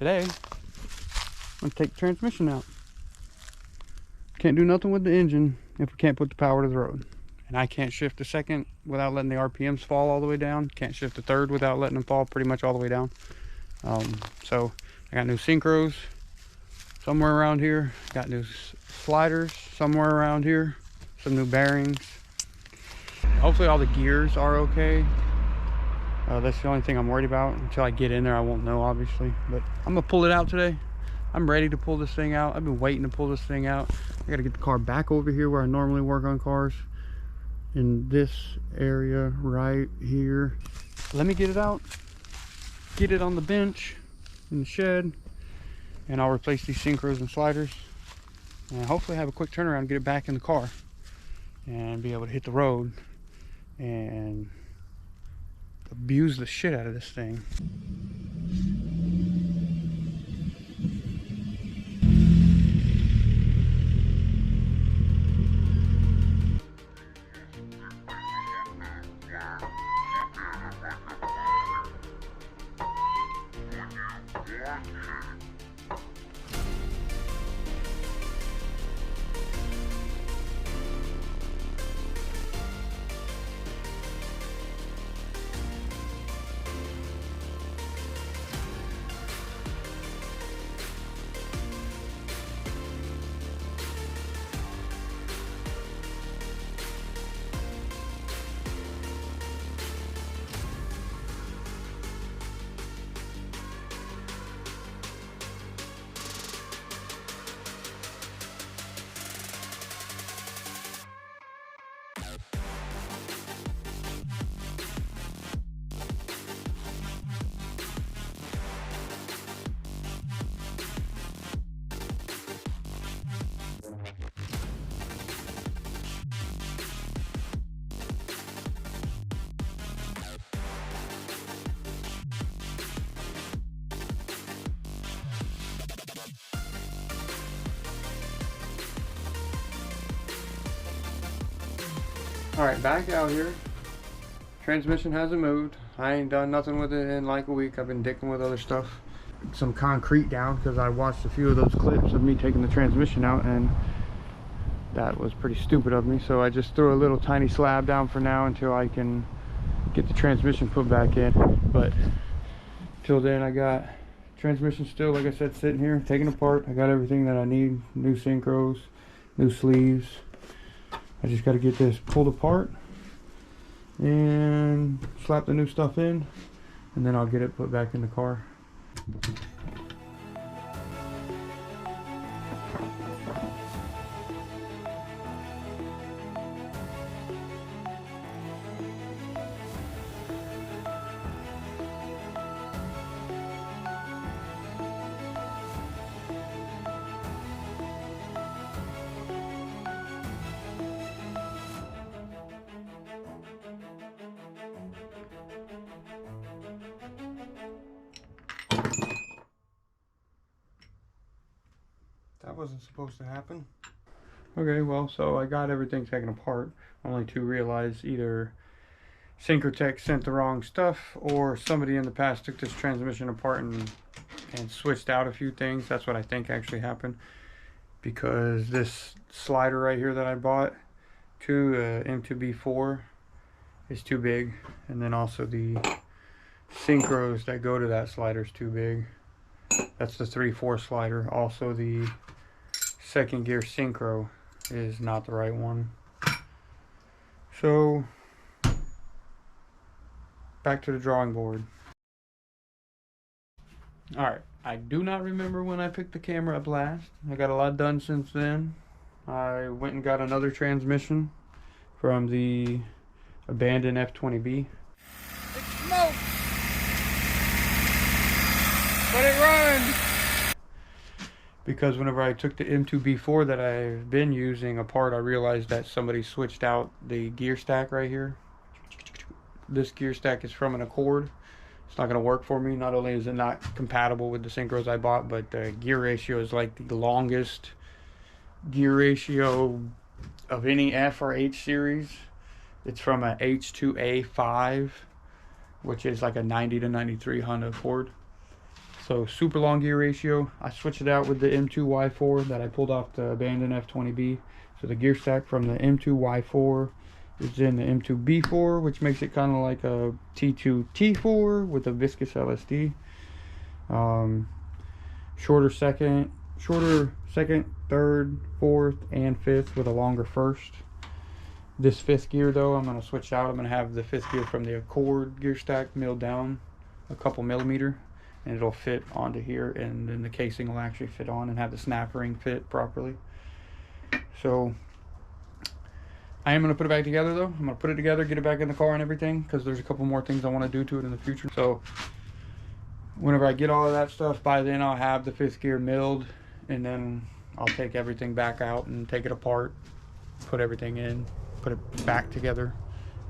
today, I'm gonna take the transmission out. Can't do nothing with the engine if we can't put the power to the road. And I can't shift the second without letting the RPMs fall all the way down. Can't shift the third without letting them fall pretty much all the way down. So I got new synchros somewhere around here. Got new sliders somewhere around here. Some new bearings. Hopefully all the gears are okay. That's the only thing I'm worried about. Until I get in there, I won't know, obviously. But I'm gonna pull it out today. I'm ready to pull this thing out. I've been waiting to pull this thing out. I gotta get the car back over here where I normally work on cars. In this area right here. Let me get it out. Get it on the bench in the shed. And I'll replace these synchros and sliders. And hopefully have a quick turnaround and get it back in the car. And be able to hit the road. And abuse the shit out of this thing. All right, back out here. Transmission hasn't moved. I ain't done nothing with it in like a week. I've been dicking with other stuff. Some concrete down because I watched a few of those clips of me taking the transmission out, and that was pretty stupid of me. So I just threw a little tiny slab down for now until I can get the transmission put back in. But till then, I got transmission still, like I said, sitting here, taken apart. I got everything that I need. New synchros, new sleeves. I just got to get this pulled apart and slap the new stuff in, and then I'll get it put back in the car. That wasn't supposed to happen. Okay, well, so I got everything taken apart, only to realize either Synchrotech sent the wrong stuff, or somebody in the past took this transmission apart and switched out a few things. That's what I think actually happened, because this slider right here that I bought to M2B4 is too big, and then also the synchros that go to that slider is too big. That's the 3/4 slider. Also, the second gear synchro is not the right one. So back to the drawing board. Alright, I do not remember when I picked the camera up last. I got a lot done since then. I went and got another transmission from the abandoned F20B. It's smoke! But it runs! Because whenever I took the M2B4 that I've been using apart, I realized that somebody switched out the gear stack right here. This gear stack is from an Accord. It's not going to work for me. Not only is it not compatible with the synchros I bought, but the gear ratio is like the longest gear ratio of any F or H series. It's from a H22A5, which is like a 90 to 93 Honda Accord. So super long gear ratio. I switched it out with the M2Y4 that I pulled off the abandoned F20B. So the gear stack from the M2Y4 is in the M2B4, which makes it kind of like a T2T4 with a viscous LSD. Shorter second, third, fourth, and fifth with a longer first. This fifth gear though, I'm going to switch out. I'm going to have the fifth gear from the Accord gear stack milled down a couple millimeter, and it'll fit onto here, and then the casing will actually fit on and have the snap ring fit properly. So I am going to put it back together though. I'm going to put it together, get it back in the car and everything, because there's a couple more things I want to do to it in the future. So whenever I get all of that stuff, by then I'll have the fifth gear milled, and then I'll take everything back out and take it apart, put everything in, put it back together,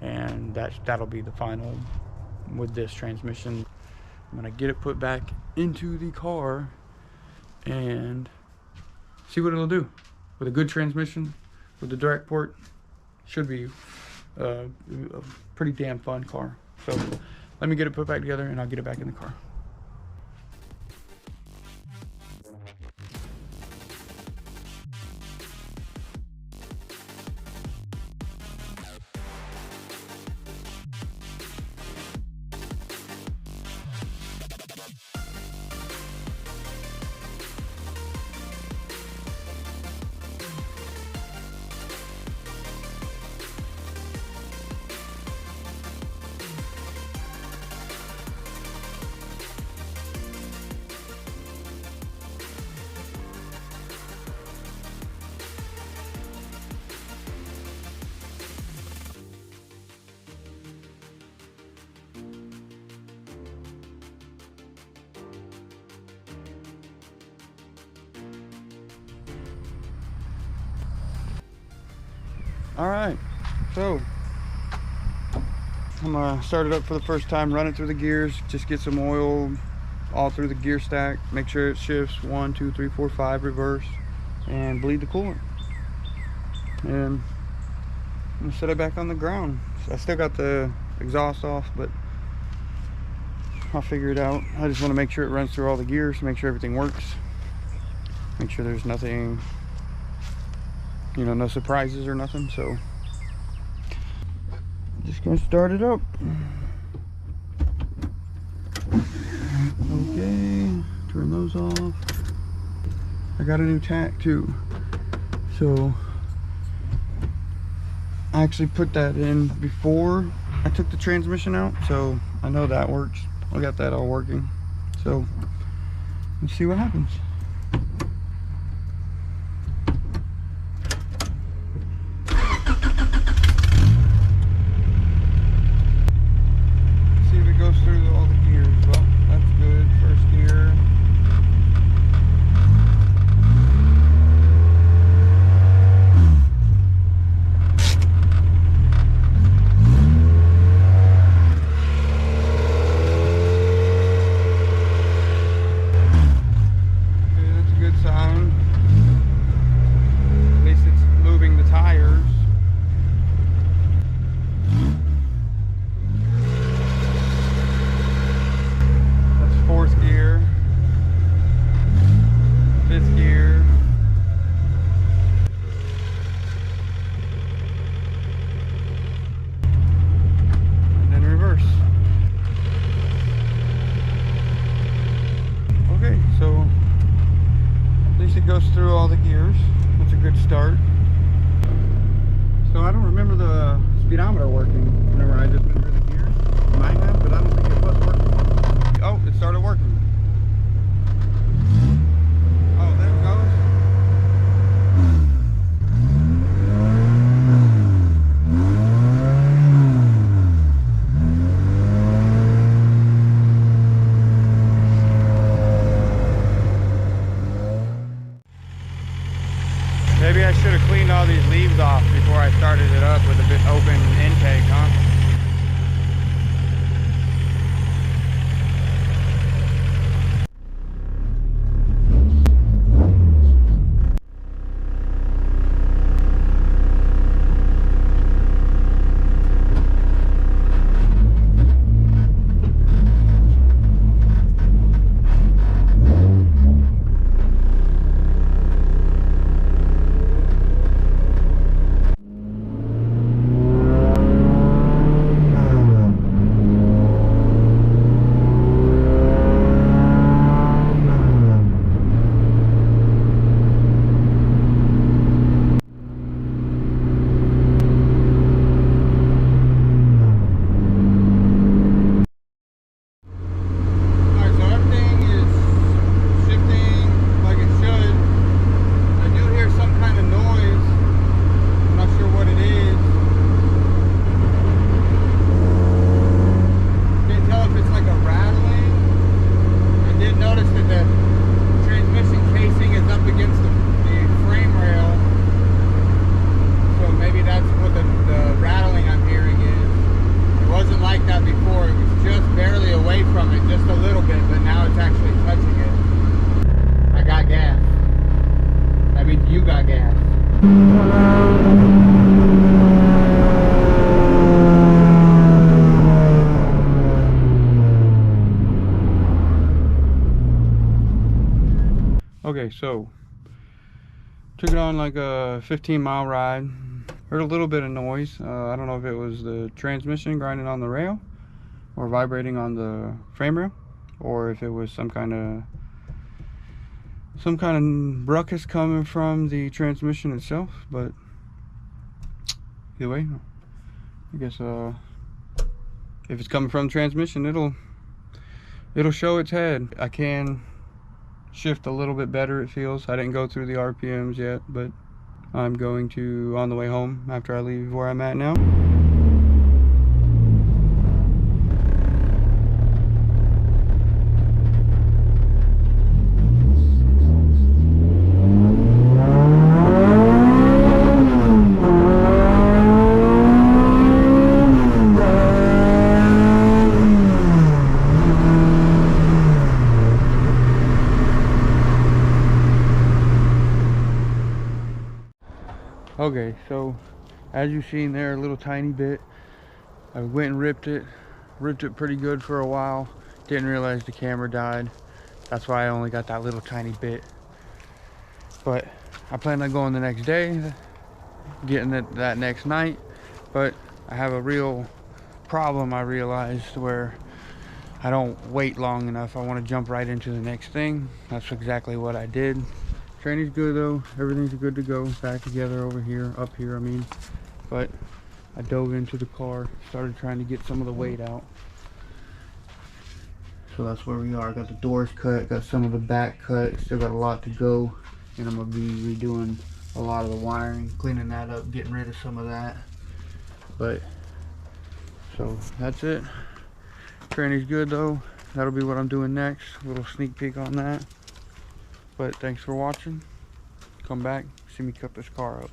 and that'll be the final with this transmission. I'm gonna get it put back into the car and see what it'll do. With a good transmission, with the direct port, should be a pretty damn fun car. So let me get it put back together and I'll get it back in the car. All right, so I'm gonna start it up for the first time, run it through the gears, just get some oil all through the gear stack, make sure it shifts 1, 2, 3, 4, 5 reverse, and bleed the coolant. And I'm gonna set it back on the ground. So I still got the exhaust off, but I'll figure it out. I just want to make sure it runs through all the gears, make sure everything works, make sure there's nothing, you know, no surprises or nothing. So just gonna start it up. Okay, turn those off. I got a new tack too, so I actually put that in before I took the transmission out, so I know that works. I got that all working, so let's see what happens. Goes through all the gears. That's a good start. So I don't remember the speedometer working whenever I just went through the gears. It might have, but I don't think it was working. Oh, it started working. Oh, there it goes. Maybe I should have cleaned all these leaves off before I started it up with a bit open intake, huh? Okay, so took it on like a 15-mile ride. Heard a little bit of noise. I don't know if it was the transmission grinding on the rail or vibrating on the frame rail, or if it was some kind of ruckus coming from the transmission itself. But either way, I guess if it's coming from the transmission, it'll show its head. I can shift a little bit better, it feels. I didn't go through the RPMs yet, but I'm going to on the way home after I leave where I'm at now. Okay, so as you've seen there, a little tiny bit, I went and ripped it pretty good for a while. Didn't realize the camera died. That's why I only got that little tiny bit. But I plan on going the next day, getting it that next night. But I have a real problem, I realized, where I don't wait long enough. I want to jump right into the next thing. That's exactly what I did. Tranny's good though, everything's good to go. Back together over here, up here I mean. But I dove into the car, started trying to get some of the weight out. So that's where we are. Got the doors cut, got some of the back cut, still got a lot to go. And I'm gonna be redoing a lot of the wiring, cleaning that up, getting rid of some of that. But, so that's it. Tranny's good though. That'll be what I'm doing next. A little sneak peek on that. But thanks for watching. Come back, see me cut this car up.